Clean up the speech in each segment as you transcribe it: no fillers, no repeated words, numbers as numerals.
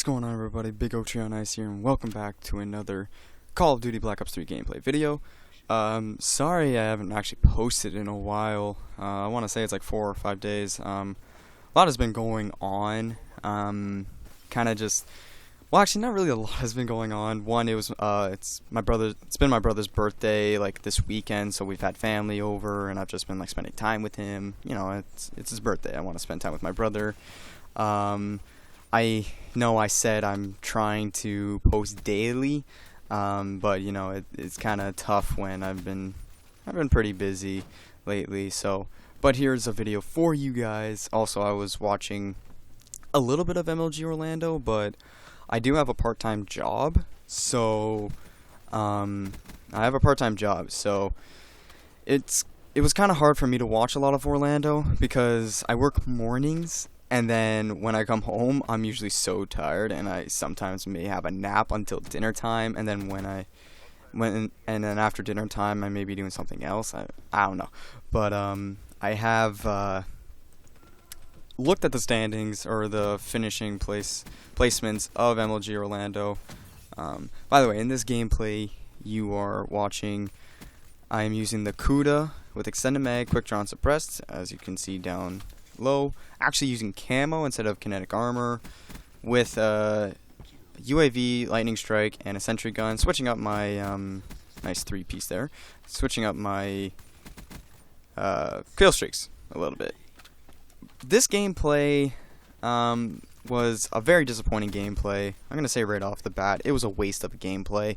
What's going on, everybody? Big Oak Tree on Ice here, and welcome back to another Call of Duty Black Ops 3 gameplay video. Sorry I haven't actually posted in a while. I want to say it's like 4 or 5 days. A lot has been going on. Kind of just, well, actually, not really a lot has been going on. One, it's been my brother's birthday like this weekend, so we've had family over, and I've just been like spending time with him. You know, it's his birthday. I want to spend time with my brother. I know I said I'm trying to post daily, but you know it's kind of tough when I've been pretty busy lately. So, but here's a video for you guys. Also, I was watching a little bit of MLG Orlando, but I do have a part-time job. So, I have a part-time job. So, it was kind of hard for me to watch a lot of Orlando because I work mornings. And then when I come home, I'm usually so tired, and I sometimes may have a nap until dinner time. And then and then after dinner time, I may be doing something else. I don't know, but I have looked at the standings or the finishing placements of MLG Orlando. By the way, in this gameplay you are watching, I am using the Kuda with extended mag, quick draw, and suppressed, as you can see down low. Actually using camo instead of kinetic armor, with UAV, lightning strike, and a sentry gun. Switching up my nice 3-piece there. Switching up my kill streaks a little bit. This gameplay was a very disappointing gameplay. I'm gonna say right off the bat, it was a waste of a gameplay.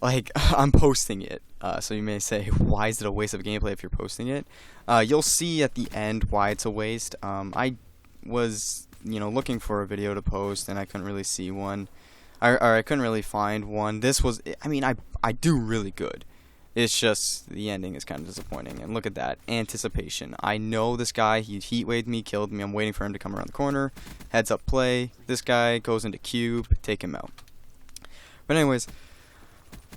Like, I'm posting it, so you may say, why is it a waste of gameplay if you're posting it? You'll see at the end why it's a waste. I was, looking for a video to post, and I couldn't really see one, or I couldn't really find one. This was, I do really good. It's just, the ending is kind of disappointing, and look at that, anticipation. I know this guy, he heat-waved me, killed me, I'm waiting for him to come around the corner, heads up play, this guy goes into cube, take him out. But anyways,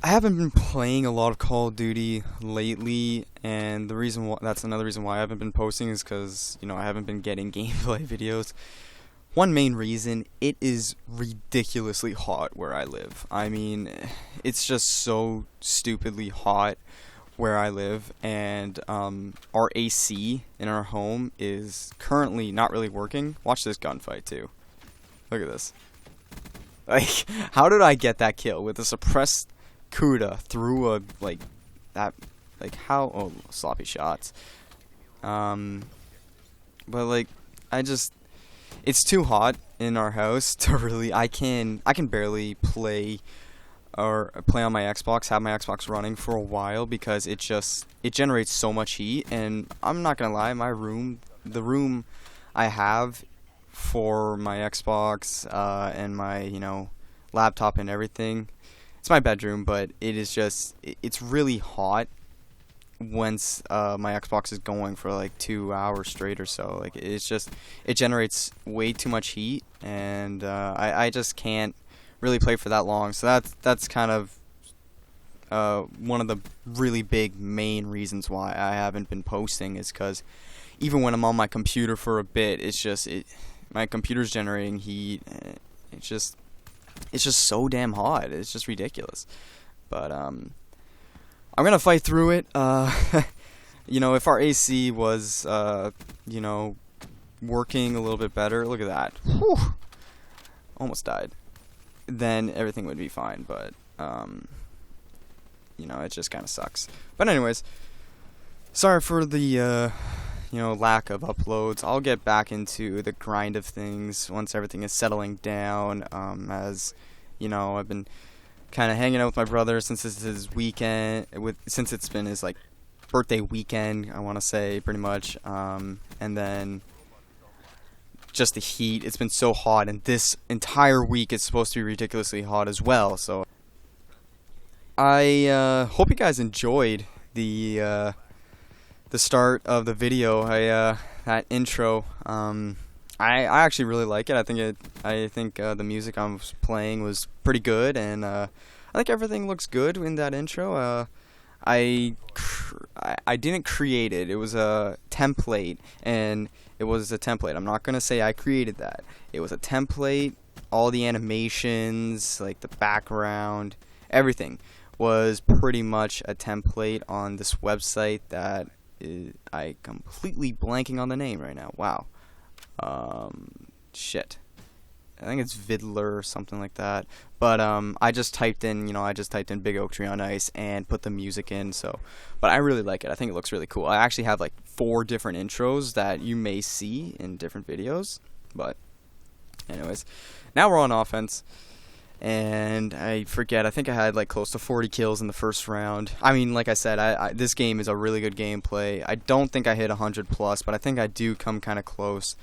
I haven't been playing a lot of Call of Duty lately, and that's another reason why I haven't been posting is because, I haven't been getting gameplay videos. One main reason, it is ridiculously hot where I live. I mean, it's just so stupidly hot where I live, and our AC in our home is currently not really working. Watch this gunfight too. Look at this. Like, how did I get that kill with a suppressed Kuda through how sloppy shots. But like, it's too hot in our house to really, I can barely play on my Xbox, have my Xbox running for a while, because it generates so much heat. And I'm not gonna lie, the room I have for my Xbox and my laptop and everything, it's my bedroom, but it's really hot once my Xbox is going for like 2 hours straight or so. Like, it generates way too much heat, and I just can't really play for that long. So that's kind of one of the really big main reasons why I haven't been posting, is because even when I'm on my computer for a bit, my computer's generating heat. It's just so damn hot. It's just ridiculous. But I'm gonna fight through it. If our AC was working a little bit better, look at that. Whew. Almost died. Then everything would be fine, but it just kind of sucks. But anyways, sorry for the lack of uploads. I'll get back into the grind of things once everything is settling down. As I've been kind of hanging out with my brother since it's his weekend, since it's been his birthday weekend, I want to say, pretty much. And then just the heat. It's been so hot, and this entire week it's supposed to be ridiculously hot as well. So I hope you guys enjoyed the start of the video. That intro, I actually really like it. I think the music I was playing was pretty good, and I think everything looks good in that intro. I I didn't create it. It was a template, and it was a template. I'm not gonna say I created that. It was a template. All the animations, like the background, everything was pretty much a template on this website that I completely blanking on the name right now. Wow. Shit. I think it's Vidler or something like that. But I just typed in, Big Oak Tree on Ice and put the music in. So, but I really like it. I think it looks really cool. I actually have like 4 different intros that you may see in different videos. But anyways, now we're on offense. And I forget, I think I had like close to 40 kills in the first round. I mean, like I said, this game is a really good gameplay. I don't think I hit 100 plus, but I think I do come kind of close.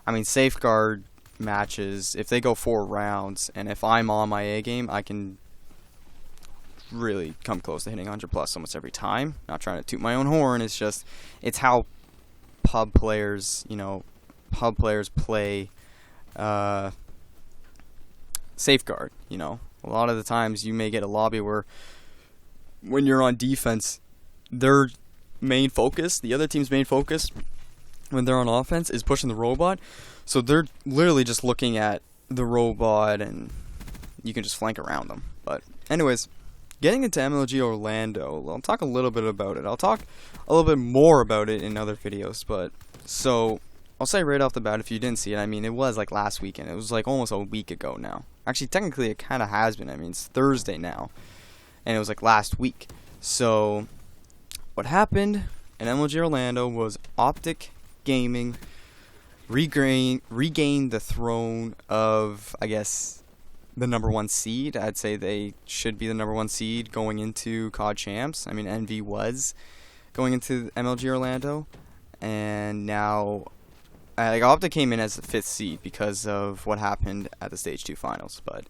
I mean, safeguard matches, if they go 4 rounds, and if I'm on my A game, I can really come close to hitting 100 plus almost every time. Not trying to toot my own horn, it's how pub players play safeguard. A lot of the times you may get a lobby where when you're on defense, their main focus, the other team's main focus when they're on offense is pushing the robot, so they're literally just looking at the robot and you can just flank around them. But anyways, getting into MLG Orlando, I'll talk a little bit about it. I'll talk a little bit more about it in other videos, but so I'll say right off the bat, if you didn't see it, I mean, it was like last weekend. It was like almost a week ago now. Actually, technically, it kind of has been. I mean, it's Thursday now, and it was like last week. So, what happened in MLG Orlando was Optic Gaming regained the throne of, I guess, the #1 seed. I'd say they should be the #1 seed going into CoD Champs. I mean, NV was going into MLG Orlando, and now Optic came in as the 5th seed because of what happened at the Stage 2 finals. But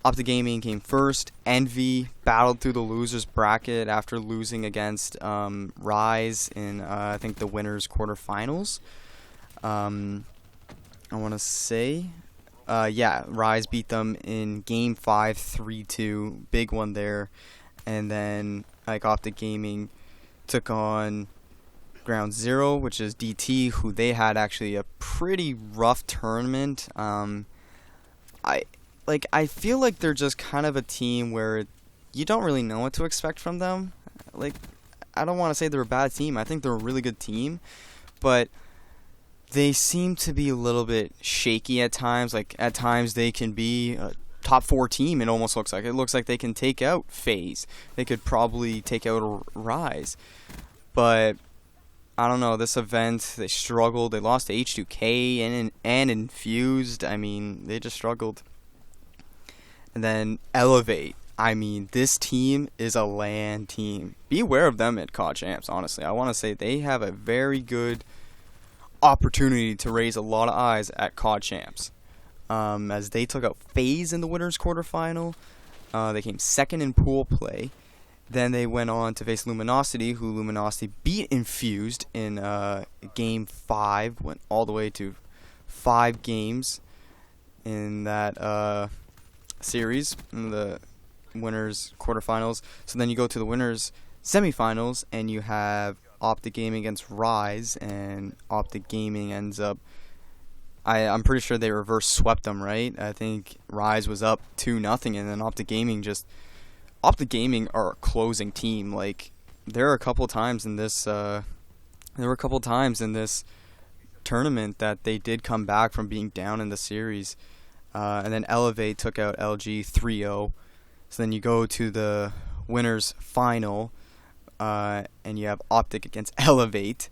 Optic Gaming came first. Envy battled through the losers bracket after losing against Rise in, I think, the winners quarterfinals. I want to say, Rise beat them in Game 5, 3-2. Big one there. And then Optic Gaming took on Ground Zero, which is DT, who they had actually a pretty rough tournament. I feel like they're just kind of a team where you don't really know what to expect from them. I don't want to say they're a bad team. I think they're a really good team, but they seem to be a little bit shaky at times. At times they can be a top 4 team. It almost looks like. It looks like they can take out FaZe. They could probably take out a Rise, but I don't know, this event, they struggled. They lost to H2K and Infused. I mean, they just struggled. And then Elevate. I mean, this team is a LAN team. Be aware of them at CoD Champs, honestly. I want to say they have a very good opportunity to raise a lot of eyes at CoD Champs. As they took out FaZe in the winners quarterfinal. They came 2nd in pool play. Then they went on to face Luminosity, who Luminosity beat Infused in Game 5. Went all the way to 5 games in that series, in the winners quarterfinals. So then you go to the winners semifinals, and you have Optic Gaming against Rise, and Optic Gaming ends up, I'm pretty sure they reverse swept them, right? I think Rise was up 2-0, and then Optic Gaming are a closing team. There were a couple times in this tournament that they did come back from being down in the series. And then Elevate took out LG 3-0. So then you go to the winners final, and you have Optic against Elevate.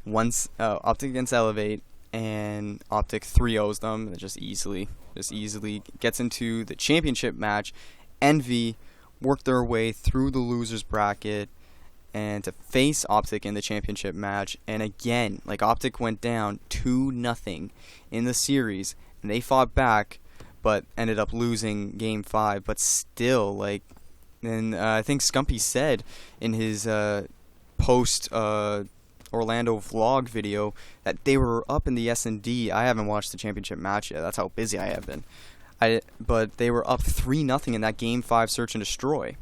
Optic against Elevate, and Optic 3-0s them. It just easily gets into the championship match. Envy worked their way through the losers bracket and to face Optic in the championship match. And again, Optic went down 2-0 in the series, and they fought back, but ended up losing Game 5. But still, and I think Scumpy said in his post Orlando vlog video that they were up in the S&D. I haven't watched the championship match yet. That's how busy I have been. But they were up 3-0 in that Game 5 search and destroy.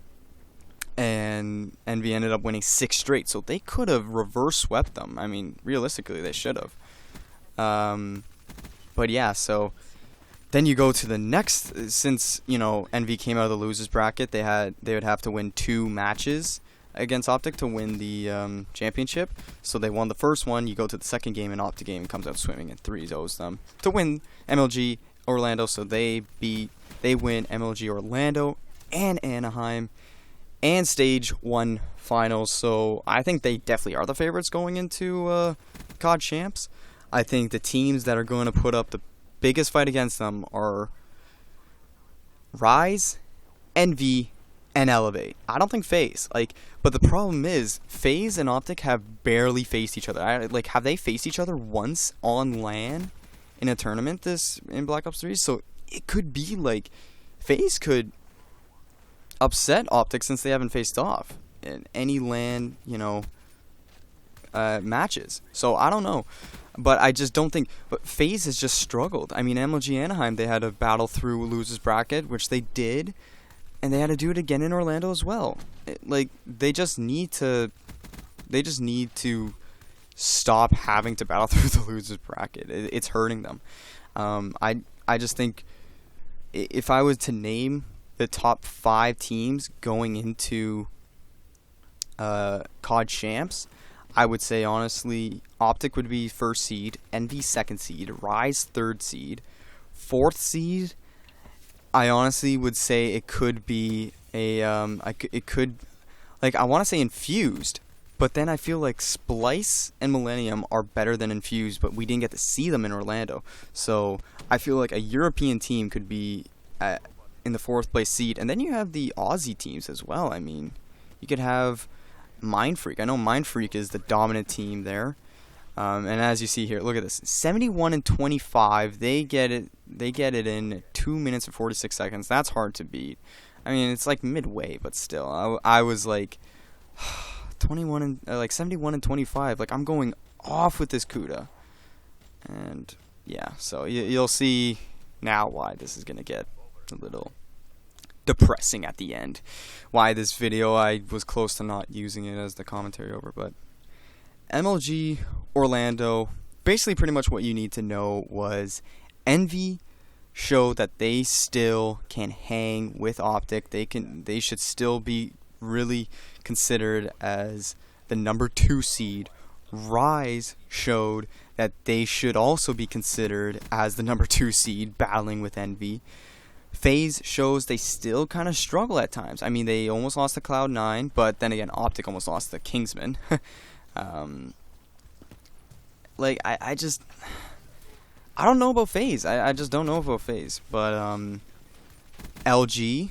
and Envy ended up winning 6 straight. So they could have reverse swept them. I mean, realistically, they should have. But yeah, so then you go to the next. Since Envy came out of the losers bracket, they would have to win 2 matches against Optic to win the championship. So they won the first one. You go to the second game, and Optic game comes out swimming, and 3-0s them to win MLG Orlando. So they win MLG Orlando and Anaheim and Stage 1 finals. So I think they definitely are the favorites going into CoD Champs. I think the teams that are going to put up the biggest fight against them are Rise, Envy, and Elevate. I don't think FaZe. But the problem is, FaZe and Optic have barely faced each other. Have they faced each other once on LAN in a tournament in Black Ops 3? So it could be FaZe could upset Optic since they haven't faced off in any LAN, matches. So I don't know. But I just don't think. But FaZe has just struggled. I mean, MLG Anaheim, they had to battle through losers bracket, which they did, and they had to do it again in Orlando as well. They just need to stop having to battle through the losers bracket. It's hurting them. I just think if I was to name the top 5 teams going into CoD Champs, I would say, honestly, Optic would be 1st seed, Envy 2nd seed, Rise 3rd seed, 4th seed. I honestly would say it could be I want to say Infused, but then I feel like Splice and Millennium are better than Infused, but we didn't get to see them in Orlando. So I feel like a European team could be in the 4th place seed, and then you have the Aussie teams as well. I mean, you could have Mindfreak. I know Mindfreak is the dominant team there, and as you see here, look at this: 71-25. They get it in 2 minutes and 46 seconds. That's hard to beat. I mean, it's midway, but still, I was 71-25. I'm going off with this Kuda, and yeah. So you'll see now why this is gonna get a little depressing at the end. Why this video, I was close to not using it as the commentary over. But MLG Orlando, basically pretty much what you need to know was Envy showed that they still can hang with Optic. They should still be really considered as the number 2 seed. Rise showed that they should also be considered as the number 2 seed, battling with Envy. FaZe shows they still kind of struggle at times. I mean, they almost lost to Cloud9, but then again, Optic almost lost to Kingsman. I don't know about FaZe. I just don't know about FaZe. But LG,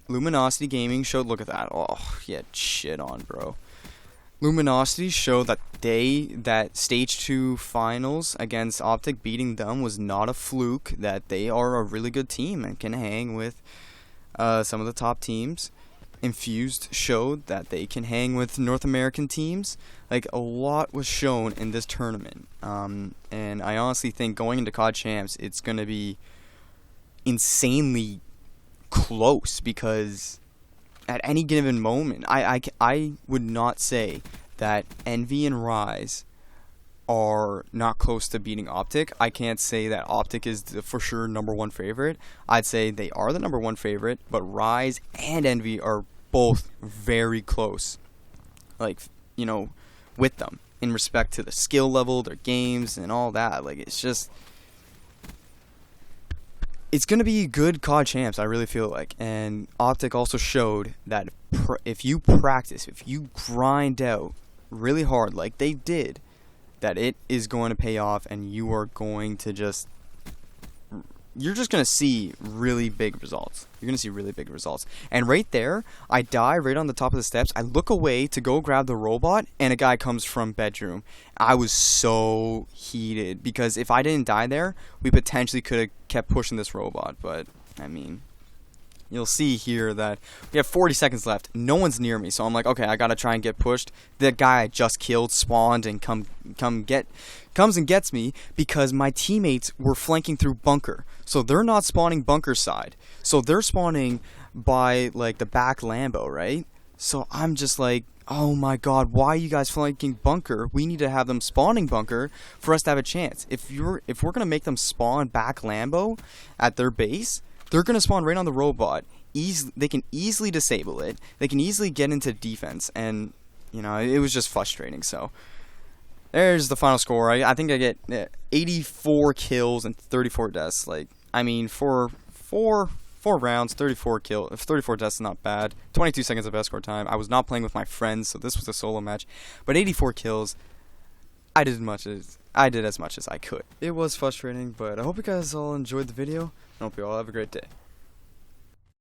Luminosity Gaming showed, look at that. Oh, yeah, shit on, bro. Luminosity showed that Stage 2 finals against Optic, beating them was not a fluke, that they are a really good team and can hang with some of the top teams. Infused showed that they can hang with North American teams. A lot was shown in this tournament. And I honestly think going into CoD Champs, it's going to be insanely close, because at any given moment, I would not say that Envy and Rise are not close to beating Optic. I can't say that Optic is the for sure number 1 favorite. I'd say they are the number 1 favorite, but Rise and Envy are both very close, with them in respect to the skill level, their games, and all that. It's going to be good CoD Champs, I really feel like. And Optic also showed that if you practice, if you grind out really hard like they did, that it is going to pay off, and you are going to you're just going to see really big results. You're going to see really big results. And right there, I die right on the top of the steps. I look away to go grab the robot, and a guy comes from bedroom. I was so heated, because if I didn't die there, we potentially could have kept pushing this robot. But, I mean, you'll see here that we have 40 seconds left. No one's near me, so I'm like, okay, I got to try and get pushed. The guy I just killed spawned and comes and gets me, because my teammates were flanking through bunker. So they're not spawning bunker side. So they're spawning by, the back Lambo, right? So I'm just like, oh my god, why are you guys flanking bunker? We need to have them spawning bunker for us to have a chance. If we're gonna make them spawn back Lambo at their base, they're gonna spawn right on the robot. They can easily disable it. They can easily get into defense, and you know, it was just frustrating. So there's the final score. I think I get 84 kills and 34 deaths. Like, I mean, for four rounds, 34 deaths is not bad. 22 seconds of escort time. I was not playing with my friends, so this was a solo match. But 84 kills, I did as much as I could. It was frustrating, but I hope you guys all enjoyed the video. I hope you all have a great day.